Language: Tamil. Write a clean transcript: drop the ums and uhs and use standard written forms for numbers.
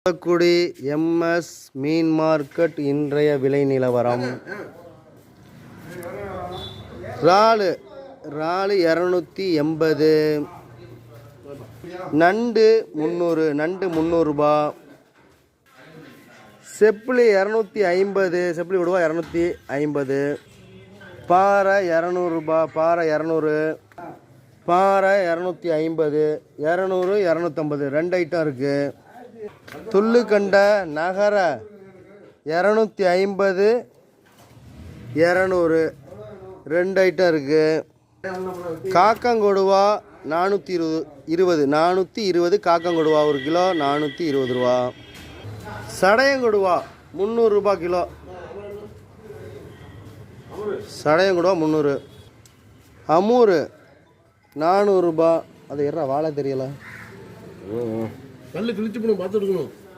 தூத்துக்குடி எம்எஸ் மீன் மார்க்கெட் இன்றைய விலை நிலவரம். இறாலு 280, நண்டு 300 ரூபா, செப்பிலி 250, செப்பிலி விடுவா 250, பாறை 200 ரூபா, பாறை 200, பாறை 250, 200, 250 ரெண்டு ஐட்டம் இருக்குது. துள்ளுக்கண்டை நகர 250, 200 ரெண்டு ஐட்டம் இருக்குது. காக்கங்கொடுவா 420 காக்கங்கொடுவா 1 கிலோ 420 ரூபா. சடையங்கொடுவா 300 ரூபா கிலோ, சடையங்கொடுவா 300. அமூரு 400 ரூபா. அது எறா வாழை தெரியல, கல்லு கிழிச்சு பார்த்து எடுக்கணும்.